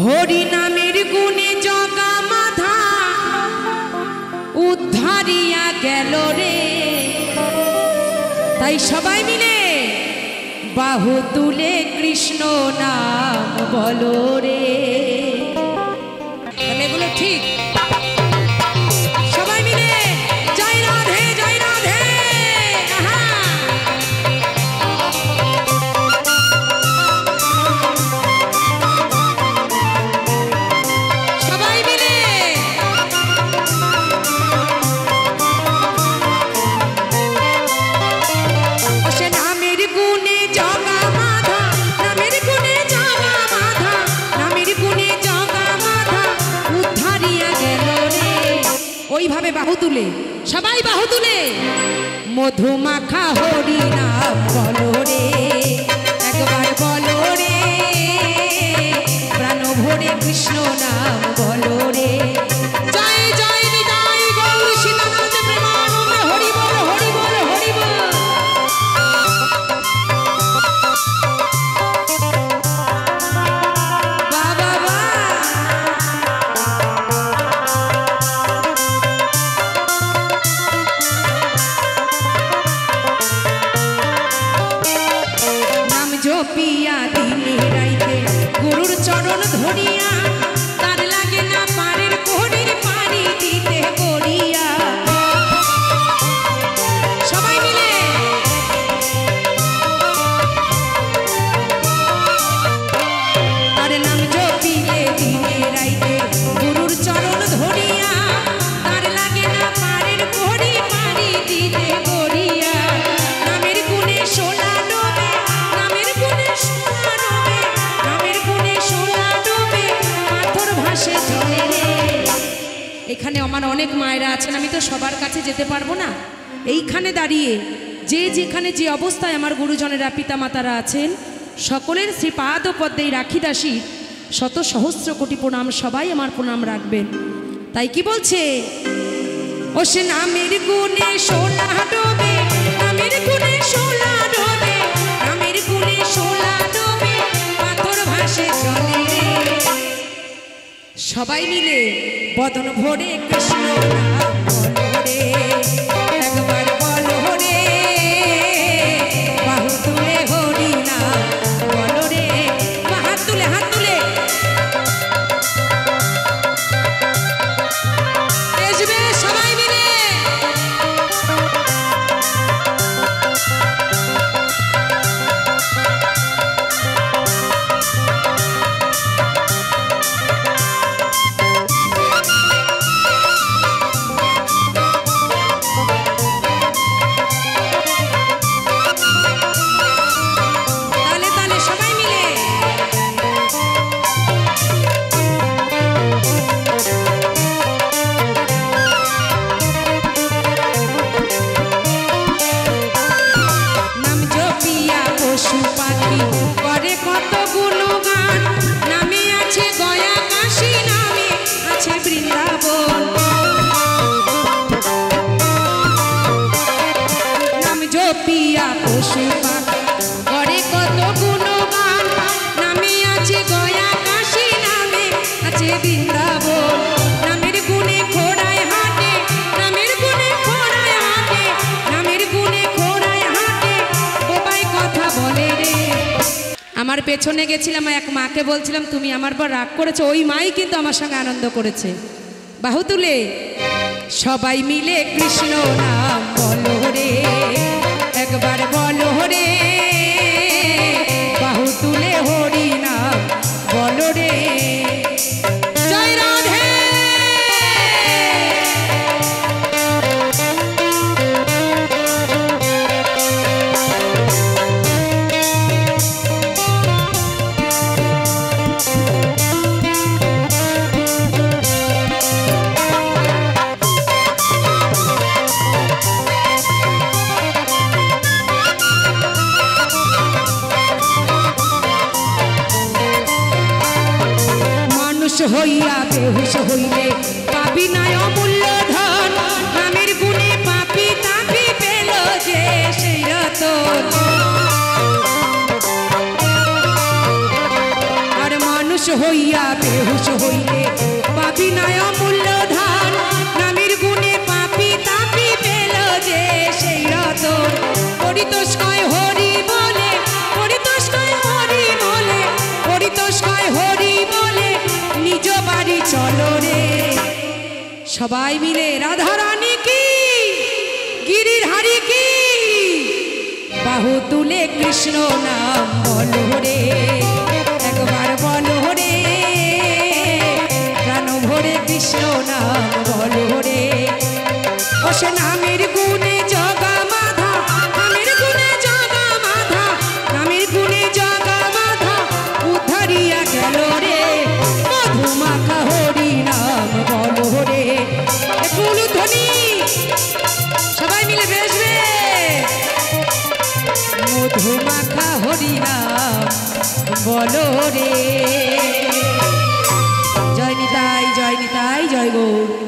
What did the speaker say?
হরি নামের গুণে জগা মাধা উদ্ধারিয়া গেল রে। তাই সবাই মিলে বাহু তুলে কৃষ্ণ নাম বলো রে। তাহলে এগুলো ঠিক। সবাই মিলে জয় রাধে জয় রাধে। সবাই মিলে সে নামের গুণে জগা মাধা, নামের গুণে জগা মাধা, নামের গুণে জগা মাধা উদ্ধারিয়া গেল রে। ওইভাবে বাহু তুলে, সবাই বাহু তুলে মধুমাখা হরি নাম বলো রে। একবার বলো রে, প্রাণ ভরে কৃষ্ণ নাম বলো রে। জয় জয় নিতাই গৌর সীতানাথ প্রেমানন্দে হরি বল হরি বল হরি বল। বাবা বা নাম জপিয়া দিনে রাইতে গুরুর চরণ ধরিয়া, তার লাগে না পারের কোহরির পানি দিতে করিয়া। সবাই মিলে তার নাম জপিলে দিনে রাইতে গুরুর চরণ ধরিয়া, তার লাগে না পারের কোহরি পানি দিতে করিয়া। নামের গুণে সোনা ডোবে, নামের গুণে সোনা ডোবে, নামের গুণে সোনা ডোবে, পাথর ভাসে জলে রে। এখানে আমার অনেক মায়েরা আছেন, আমি তো সবার কাছে যেতে পারবো না। এইখানে দাঁড়িয়ে যে যেখানে যে অবস্থায় আমার গুরুজনেরা পিতা মাতারা আছেন, সকলের শ্রীপাদ পদ্মেই রাখি দাসী শত সহস্র কোটি প্রণাম। সবাই আমার প্রণাম রাখবেন। তাই কি বলছে, ও সে নামের গুণে সোনা ডোবে, নামের গুণে সোনা ডোবে, নামের গুণে সোনা ডোবে, পাথর ভাসে জলে রে। সবাই মিলে বদন ভরে কৃষ্ণ নাম বলো রে। একবার বলো রে, বাহু তুলে হরি নাম বলো রে। হাত তুলে হাত তুলে এসবে সবাই মিলে। তালে তালে সবাই মিলে নাম জপিয়া পশু পাখি করে কত গুণগান। নামে আছে গয়া কাশী, নামে আছে বৃন্দাবন। নাম জপিয়া পশু পাখি করে কত গুণগান। নামে আছে গয়া কাশী, নামে আছে বৃন্দাবন। নামের গুণে খোড়ায় হাটে, নামের গুণে খোড়ায় হাটে, নামের গুণে খোড়ায় হাটে, বোবাই কথা বলে রে। আমার পেছনে গেছিলাম, এক মাকে বলছিলাম তুমি আমার পর রাগ করেছো, ওই মাই কিন্তু আমার সঙ্গে আনন্দ করেছে। বাহু তুলে সবাই মিলে কৃষ্ণ নাম বলো রে। একবার বলো রে, বাহু তুলে হরি নাম বলো রে। জয় রাধে। হইয়া বেহুশ হইলে পাবি না অমূল্য ধন। নামের গুণে পাপি তাপি পেল যে সেই রতন। আর মানুষ হইয়া বেহুশ হইলে পাপি নয় অমূল্য ধান নামের গুণে পাপি তাপি পেল যে সেই রতন পরিতোষ কয় হরি বলে পরিতোষ কয় হরি বলে পরিতোষ কয় হরি বলে নিজ বাড়ি চলো রে সবাই মিলে রাধা রানী কি গিরির হারি কি বাহু তুলে কৃষ্ণ নাম বলো রে একবার বলো রে প্রাণ ভরে কৃষ্ণ নাম বলো রে ও সে নামের গুণে জগা মাধা নামের গুণে জগা মাধা নামের গুণে জগা মাধা উদ্ধারিয়া গেল রে মধুমাখা হরি নাম বলো রে ফুল ধ্বনি সবাই মিলে বেসবে মধুমাখা হরি নাম বলো রে জয় নিতাই জয় গৌর।